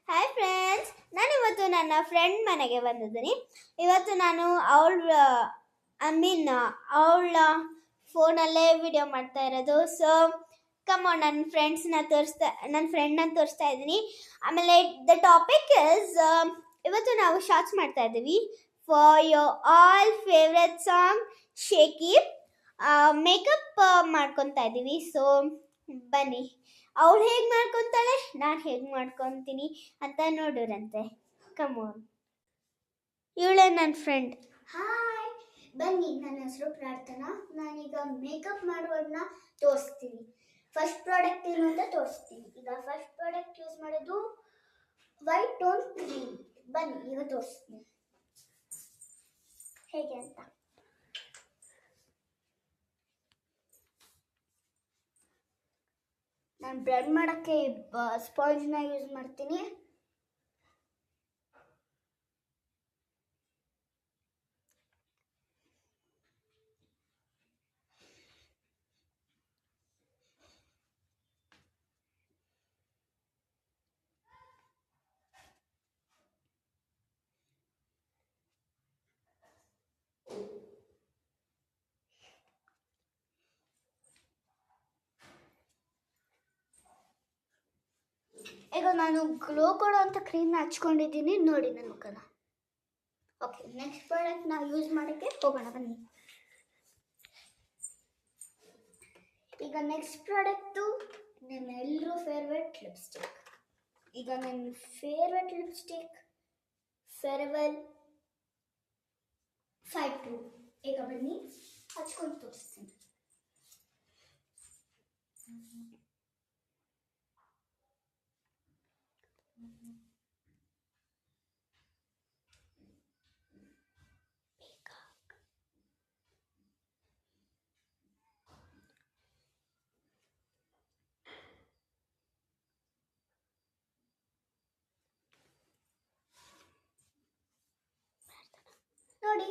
Hi friends, ನಾನಿವತ್ತು ನನ್ನ friend ಮನೆಗೆ ಬಂದಿದ್ದೀನಿ. ಇವತ್ತು ನಾನು ಅವಳ ಫೋನಲ್ಲೇ ವಿಡಿಯೋ ಮಾಡ್ತಾ ಇರೋದು. ಸೊ ಕಮಾನ್, ನನ್ನ ಫ್ರೆಂಡ್ನ ತೋರಿಸ್ತಾ ಇದ್ದೀನಿ. ಆಮೇಲೆ ದ ಟಾಪಿಕ್ ಇಸ್, ಇವತ್ತು ನಾವು ಶಾರ್ಟ್ಸ್ ಮಾಡ್ತಾ ಇದ್ದೀವಿ for your all favourite song shaky. Makeup ಮಾಡ್ಕೊತಾ ಇದ್ದೀವಿ. ಸೊ ಬನ್ನಿ, ಅವಳು ಹೇಗೆ ಮಾಡ್ಕೊತಾಳೆ, ನಾನು ಹೇಗೆ ಮಾಡ್ಕೊತೀನಿ ಅಂತ ನೋಡೋರಂತೆ. ಕಮೋನ್, ಇವಳೇ ನನ್ನ ಫ್ರೆಂಡ್. ಹಾಯ್, ಬನ್ನಿ. ನನ್ನ ಹೆಸರು ಪ್ರಾರ್ಥನಾ. ನಾನೀಗ ಮೇಕಪ್ ಮಾಡೋದನ್ನ ತೋರಿಸ್ತೀನಿ. ಫಸ್ಟ್ ಪ್ರಾಡಕ್ಟ್ ಏನು ಅಂತ ತೋರಿಸ್ತೀನಿ. ಈಗ ಫಸ್ಟ್ ಪ್ರಾಡಕ್ಟ್ ಯೂಸ್ ಮಾಡೋದು ವೈಟ್ ಟೋನ್ ಕ್ರೀಮ್. ಬನ್ನಿ ಈಗ ತೋರಿಸ್ತೀನಿ ಹೇಗೆ ಅಂತ. ನಾನು ಬ್ಲೆಂಡ್ ಮಾಡೋಕ್ಕೆ ಸ್ಪಾಂಜ್ನ ಯೂಸ್ ಮಾಡ್ತೀನಿ. ಈಗ ನಾನು ಗ್ಲೋ ಕೊಡೋ ಅಂತ ಕ್ರೀಮ್ನ ಹಚ್ಕೊಂಡಿದ್ದೀನಿ, ನೋಡಿ ನನ್ನ ಮುಖನ. ಓಕೆ, ನೆಕ್ಸ್ಟ್ ಪ್ರಾಡಕ್ಟ್ ನಾವು ಯೂಸ್ ಮಾಡೋಕ್ಕೆ ಹೋಗೋಣ ಬನ್ನಿ. ಈಗ ನೆಕ್ಸ್ಟ್ ಪ್ರಾಡಕ್ಟು ನಿಮ್ಮೆಲ್ಲರೂ ಫೇವ್ರೆಟ್ ಲಿಪ್ಸ್ಟಿಕ್. ಈಗ ನನ್ನ ಫೇವ್ರೆಟ್ ಲಿಪ್ಸ್ಟಿಕ್ ಫೇರ್ವೆಲ್ 52. ಈಗ ಬನ್ನಿ ಹಚ್ಕೊಂಡು ತೋರಿಸ್ತೀನಿ. ನೋಡಿ